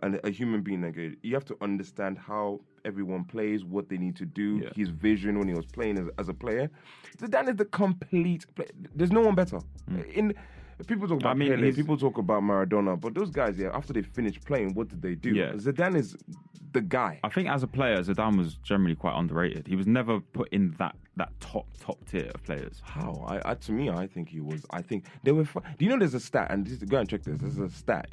a human being. Like, you have to understand how everyone plays, what they need to do, his vision when he was playing as a player. Zidane is the complete player. There's no one better. People talk about Pele, people talk about Maradona, but those guys, after they finished playing, what did they do? Yeah. Zidane is the guy. I think as a player, Zidane was generally quite underrated. He was never put in that top tier of players. How? To me, I think he was. I think they were. Do you know there's a stat? And go and check this. There's a stat.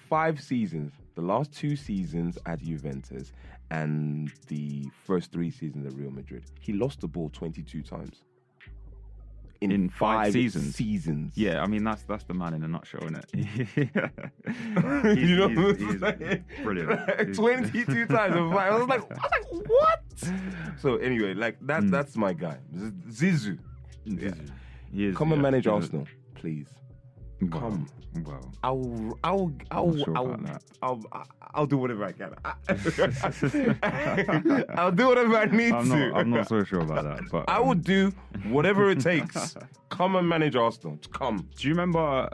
5 seasons. The last 2 seasons at Juventus and the first 3 seasons at Real Madrid, he lost the ball 22 times. In 5 seasons. Yeah, I mean that's the man in a nutshell, isn't it? You know what I'm saying? Brilliant. 22 times. I was like, what? So anyway, like that's my guy, Zizou. Yeah. Come and manage Arsenal, please. Come. Well, I'll do whatever I can. I'll do whatever I need to. I'm not so sure about that, but I will do whatever it takes. Come and manage Arsenal. Come. Do you remember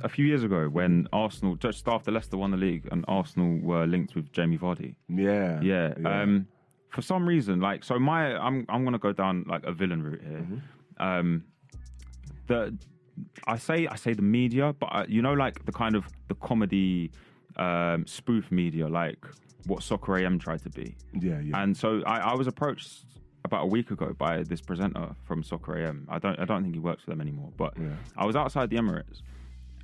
a few years ago when Arsenal, just after Leicester won the league, and Arsenal were linked with Jamie Vardy? Yeah. For some reason, like, so I'm gonna go down like a villain route here. Mm-hmm. I say the media, but you know, like the kind of the comedy spoof media, like what Soccer AM tried to be. Yeah. And so I was approached about a week ago by this presenter from Soccer AM. I don't think he works for them anymore, but I was outside the Emirates,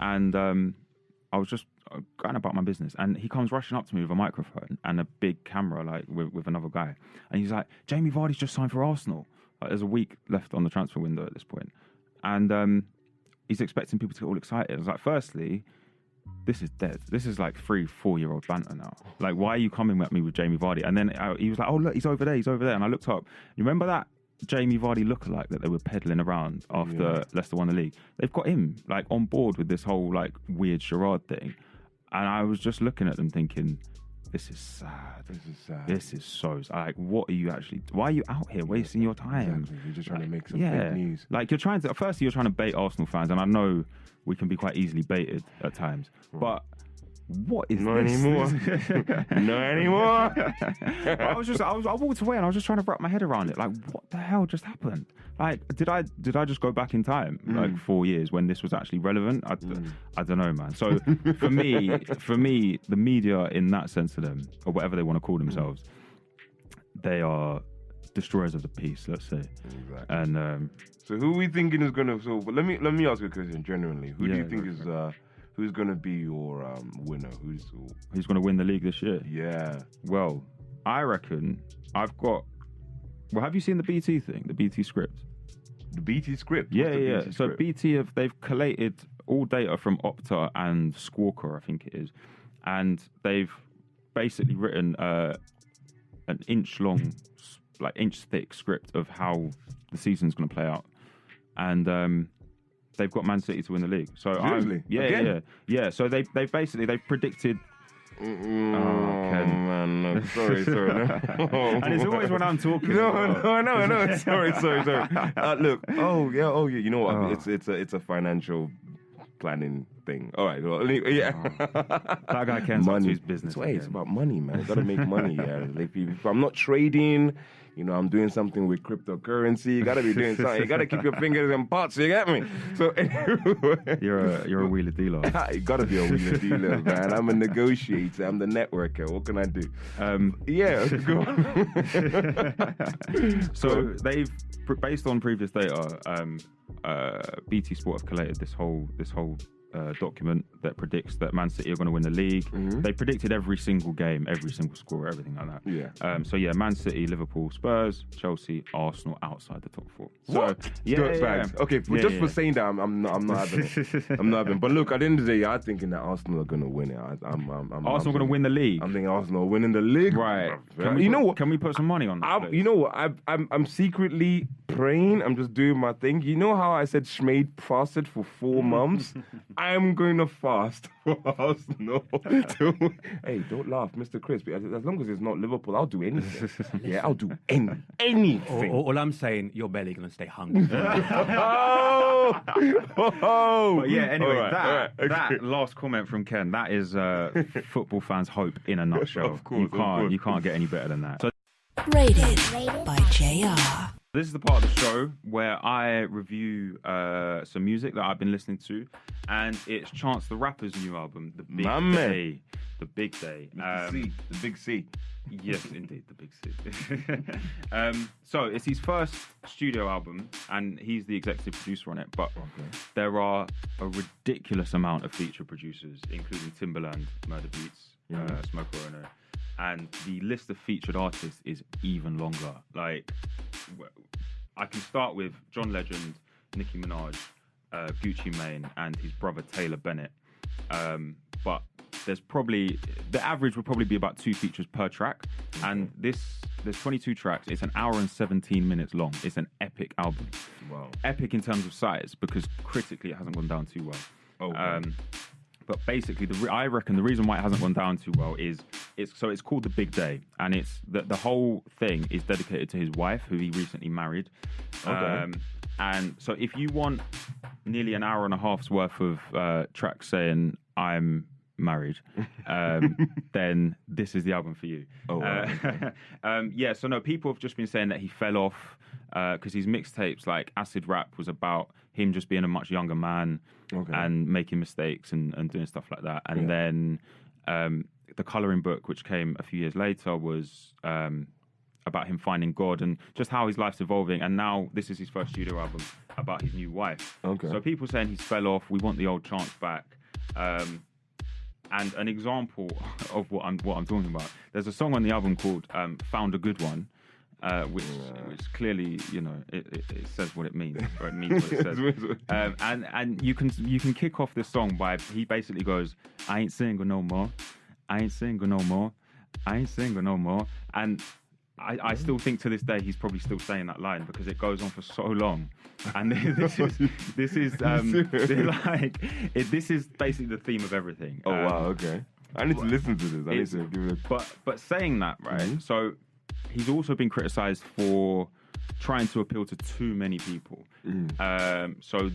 and I was just going about my business, and he comes rushing up to me with a microphone and a big camera, like with another guy, and he's like, "Jamie Vardy's just signed for Arsenal. Like, there's a week left on the transfer window at this point," and he's expecting people to get all excited. I was like, firstly, this is dead. This is like 3-4-year-old banter now. Like, why are you coming at me with Jamie Vardy? And then he was like, oh, look, he's over there. And I looked up. You remember that Jamie Vardy lookalike that they were peddling around after Leicester won the league? They've got him like on board with this whole like weird charade thing. And I was just looking at them thinking, this is sad. This is so sad. Like, what are you actually... Why are you out here wasting your time? Exactly. You're just trying to make some fake news. Like, firstly, you're trying to bait Arsenal fans, and I know we can be quite easily baited at times, but what is Not this? anymore. Not anymore. I walked away and I was just trying to wrap my head around it. Like, what the hell just happened? Like, did I just go back in time, like 4 years when this was actually relevant? I don't know, man. So for me, the media in that sense of them, or whatever they want to call themselves, they are destroyers of the peace, let's say. Exactly. And so who are we thinking is gonna? So let me ask you a question generally. Who do you think is who's gonna be your winner? Who's gonna win the league this year? Yeah. Well, I reckon I've got. Well, have you seen the BT thing? The BT script. The BT script. Yeah. BT so script? BT they've collated all data from Opta and Squawker, I think it is, and they've basically written an inch-long, like inch-thick script of how the season's going to play out, and they've got Man City to win the league. So seriously? Yeah. So they've predicted. Kenn. Man, no. Sorry. No. And it's always when I'm talking. No. Sorry. Look. Oh yeah. You know what? It's a financial planning thing. All right. Well, yeah. That guy Kenn's money. His business. It's about money, man. You gotta make money. Yeah. Like, if I'm not trading, I'm doing something with cryptocurrency. You gotta be doing something. You gotta keep your fingers in pots. You get me? So you're a wheeler dealer. You gotta be a wheeler dealer, man. I'm a negotiator. I'm the networker. What can I do? Yeah. Go on. So they've, based on previous data, BT Sport have collated this whole document that predicts that Man City are going to win the league. Mm-hmm. They predicted every single game, every single score, everything like that. Yeah. So yeah, Man City, Liverpool, Spurs, Chelsea, Arsenal outside the top 4. What? So yeah. Okay, for saying that, I'm not having it. I'm not having it. But look, at the end of the day, I'm thinking that Arsenal are going to win it. Arsenal going to win the league. I'm thinking Arsenal are winning the league. Right. What? Can we put some money on that? You know what? I'm secretly praying. I'm just doing my thing. You know how I said Schmade fasted for 4 months? I am going to fast for Arsenal. Hey, don't laugh, Mr. Crisp. As long as it's not Liverpool, I'll do anything. Yeah, I'll do anything. All I'm saying, your belly going to stay hungry. But yeah, anyway, that okay. last comment from Ken, that is football fans' hope in a nutshell. Of course, you can't get any better than that. So, Rated by JR. this is the part of the show where I review some music that I've been listening to, and it's Chance the Rapper's new album, The Big Day. The Big Day. The Big C. Yes, indeed, The Big C. So it's his first studio album, and he's the executive producer on it, but there are a ridiculous amount of feature producers, including Timbaland, Murder Beats, Smoke Rono, and the list of featured artists is even longer. Like, I can start with John Legend, Nicki Minaj, Gucci Mane, and his brother Taylor Bennett. But there's probably, the average would probably be about 2 features per track. And there's 22 tracks. It's an hour and 17 minutes long. It's an epic album. Wow. Epic in terms of size, because critically it hasn't gone down too well. Oh, wow. But basically, I reckon the reason why it hasn't gone down too well is it's called The Big Day, and it's the whole thing is dedicated to his wife, who he recently married. Okay. And so if you want nearly an hour and a half's worth of tracks saying I'm married, then this is the album for you. Oh, wow. Yeah, so no, people have just been saying that he fell off because his mixtapes, like Acid Rap, was about him just being a much younger man and making mistakes and doing stuff like that. And then the Colouring Book, which came a few years later, was about him finding God and just how his life's evolving. And now this is his first studio album about his new wife. Okay. So people saying he's fell off. We want the old Chance back. And an example of what I'm talking about. There's a song on the album called "Found a Good One," which clearly, you know, it says what it means, or it means what it says. And you can kick off this song by, he basically goes, "I ain't single no more, I ain't single no more, I ain't single no more," and I still think to this day he's probably still saying that line because it goes on for so long. And this is this is basically the theme of everything. Oh, wow, okay. I need to listen to this. I need to give it a... But saying that, right, so he's also been criticised for trying to appeal to too many people. So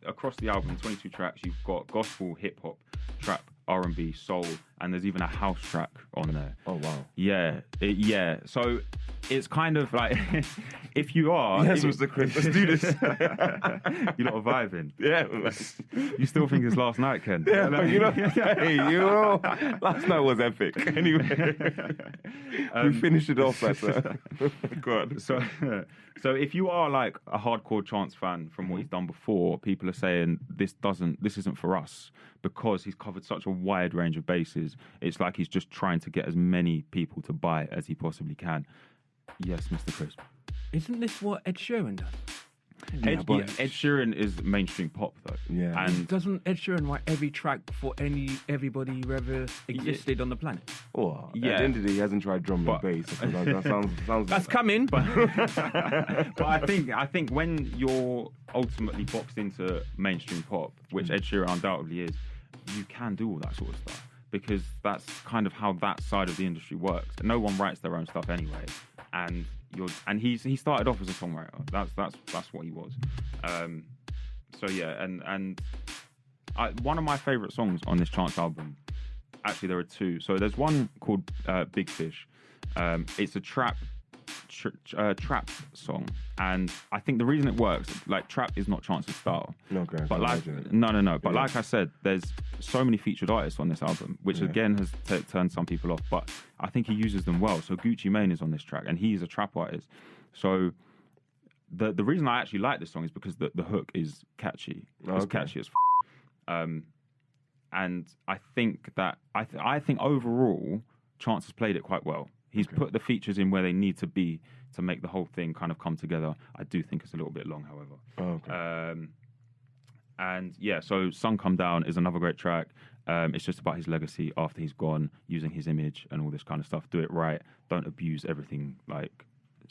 across the album, 22 tracks, you've got gospel, hip-hop, trap, R&B, soul, and there's even a house track on there. Oh, wow. Yeah. So it's kind of like, if you are... Yes, Mr. Chris, let's do this. You're not vibing. Yeah. You still think it's last night, Ken? Yeah, last night was epic. Anyway, we finished it off better. God. So if you are like a hardcore Chance fan from what he's done before, people are saying this isn't for us because he's covered such a wide range of bases. It's like he's just trying to get as many people to buy as he possibly can. Yes, Mr. Crisp. Isn't this what Ed Sheeran does? Ed Sheeran is mainstream pop, though. Yeah. And doesn't Ed Sheeran write every track for everybody who ever existed on the planet? Oh, at the end of the day, he hasn't tried drum and bass. That sounds that's coming. But I think when you're ultimately boxed into mainstream pop, which Ed Sheeran undoubtedly is, you can do all that sort of stuff because that's kind of how that side of the industry works. No one writes their own stuff anyway, and he started off as a songwriter. That's what he was. So yeah, and one of my favorite songs on this Chance album, actually there are 2. So there's one called Big Fish. It's a trap song, and I think the reason it works, like, trap is not Chance's style. Okay, but no. But like I said, there's so many featured artists on this album, which again has turned some people off. But I think he uses them well. So Gucci Mane is on this track, and he's a trap artist. So the reason I actually like this song is because the hook is catchy. It's catchy as and I think that I think overall Chance has played it quite well. He's put the features in where they need to be to make the whole thing kind of come together. I do think it's a little bit long, however. And yeah, so Sun Come Down is another great track. It's just about his legacy after he's gone, using his image and all this kind of stuff. Do it right. Don't abuse everything like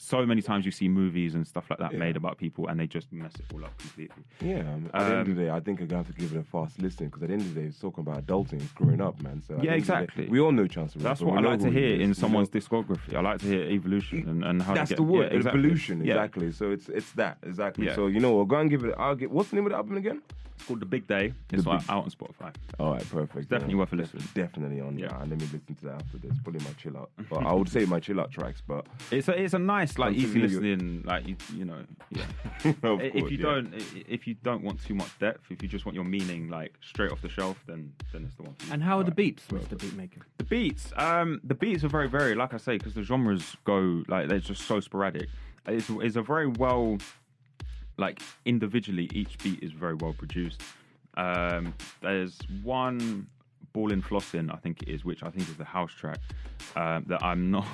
so many times you see movies and stuff like that made about people, and they just mess it all up completely. Yeah, at the end of the day, I think I'm going to have to give it a fast listen, because at the end of the day, it's talking about adulting and growing up, man. So yeah, exactly. We all know Chance the Rapper. That's what I like to hear in someone's discography. I like to hear evolution and how that's they get... the word, yeah, exactly. evolution, exactly. Yeah. So it's that, exactly. Yeah. So, you know, we'll go and give it... What's the name of the album again? It's called The Big Day. It's out on Spotify. All right, perfect. It's definitely worth a listen. Definitely on. Yeah, let me listen to that after this. Probably my chill out. But I would say my chill out tracks. But it's a nice, like, easy listening. Like you know, yeah. If you don't want too much depth, if you just want your meaning like straight off the shelf, then it's the one for you. And how are the beats, Mr. Beatmaker? The beats are very varied. Like I say, because the genres go like they're just so sporadic. It's a very well. Like individually, each beat is very well produced. There's one Ballin' Flossin', I think it is, which I think is the house track that I'm not.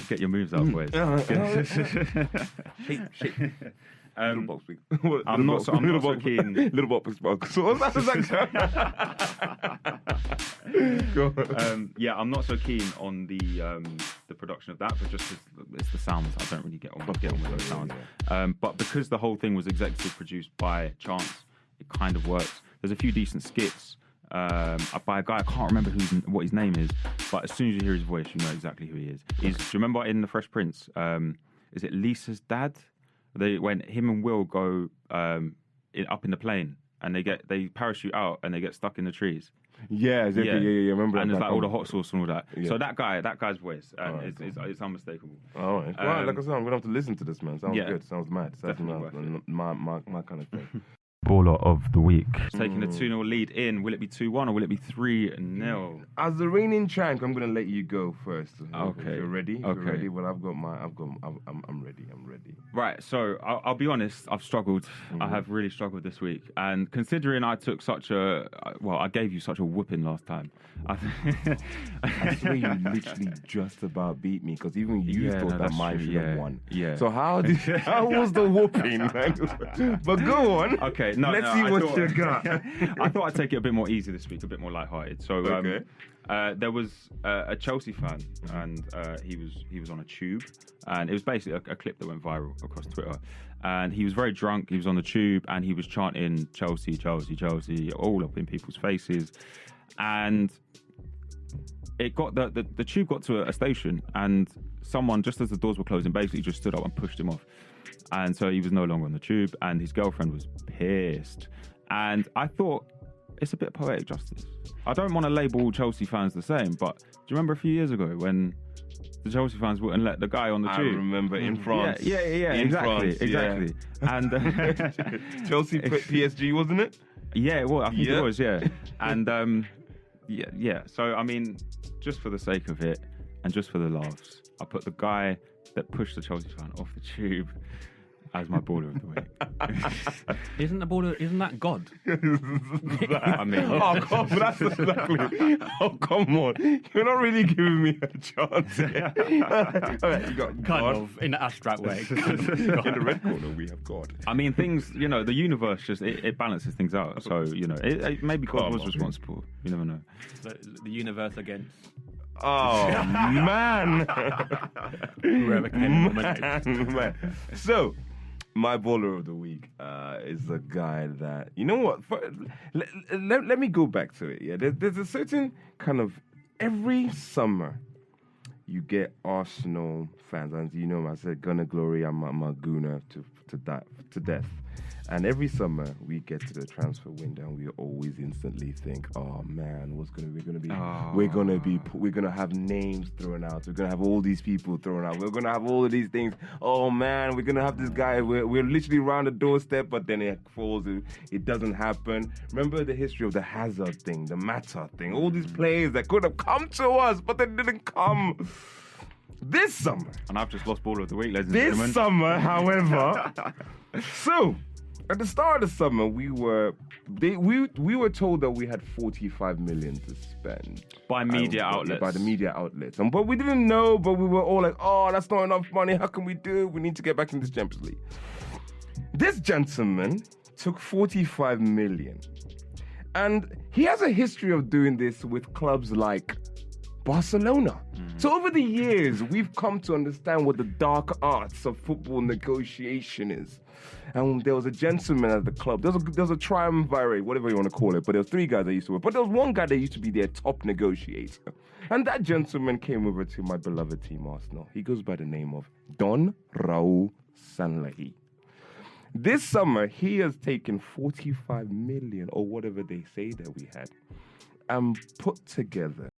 Get your moves out, boys. Shape. I'm not so keen. Little box. So what's that? Yeah, I'm not so keen on the production of that, but just it's the sounds. I don't really get on with those sounds. But because the whole thing was executive produced by Chance, it kind of works. There's a few decent skits by a guy I can't remember what his name is, but as soon as you hear his voice, you know exactly who he is. Do you remember in The Fresh Prince? Is it Lisa's dad? When him and Will go up in the plane and they parachute out and they get stuck in the trees. Yeah, exactly. Yeah. Remember and that. there's like all the hot sauce and all that. Yeah. So that guy's voice, it's unmistakable. All right. Well, like I said, I'm gonna have to listen to this, man. Sounds good. Sounds mad. Sounds my kind of thing. Baller of the week. Taking a 2-0 lead in. Will it be 2-1 or will it be 3-0? As the reigning champ, I'm gonna let you go first. Okay. If you're ready. Okay. You're ready. Well, I'm ready. Right. So I'll be honest. I've struggled. I have really struggled this week. And considering I took I gave you such a whooping last time. I swear you literally just about beat me, because even you thought that mine should have won. Yeah. So how was the whooping? But go on. Okay. Let's see what you got. I thought I'd take it a bit more easy this week, a bit more lighthearted. So there was a Chelsea fan, and he was on a tube, and it was basically a clip that went viral across Twitter. And he was very drunk. He was on the tube, and he was chanting Chelsea, Chelsea, Chelsea, all up in people's faces. And it got the tube got to a station, and someone, just as the doors were closing, basically just stood up and pushed him off. And so he was no longer on the tube, and his girlfriend was pissed. And I thought, it's a bit poetic justice. I don't want to label all Chelsea fans the same, but do you remember a few years ago when the Chelsea fans wouldn't let the guy on the tube? I remember in France. Yeah, exactly. And Chelsea PSG, wasn't it? Yeah, well, I think it was, yeah. And yeah. So, I mean, just for the sake of it, and just for the laughs, I put the guy that pushed the Chelsea fan off the tube as my baller of the week. Isn't that God? I mean, oh, come on, that's exactly. Oh, come on. You're not really giving me a chance. Right, you got kind of, in an abstract way. In the red corner, we have God. I mean, things, the universe just, it balances things out. So, maybe God was responsible. You never know. The universe against... Oh, man. Whoever came man. So, my baller of the week is a guy that, you know what? Let me go back to it. Yeah, there's a certain kind of, every summer you get Arsenal fans, and I said Gunner Glory, I'm a Gooner to death. And every summer we get to the transfer window, and we always instantly think, "Oh man, we're gonna have names thrown out. We're gonna have all these people thrown out. We're gonna have all of these things. Oh man, we're gonna have this guy. We're literally around the doorstep, but then it falls. It doesn't happen. Remember the history of the Hazard thing, the Mata thing. All these players that could have come to us, but they didn't come." This summer, and I've just lost baller of the week, ladies and gentlemen. This summer, however, so. At the start of the summer, we were told that we had 45 million to spend by media outlets. By the media outlets, but we didn't know. But we were all like, "Oh, that's not enough money. How can we do it? We need to get back in this Champions League." This gentleman took 45 million, and he has a history of doing this with clubs like Barcelona. So over the years, we've come to understand what the dark arts of football negotiation is. And there was a gentleman at the club. There was a triumvirate, whatever you want to call it. But there was 3 guys that used to work. But there was one guy that used to be their top negotiator. And that gentleman came over to my beloved team, Arsenal. He goes by the name of Don Raul Sanlahi. This summer, he has taken 45 million or whatever they say that we had and put together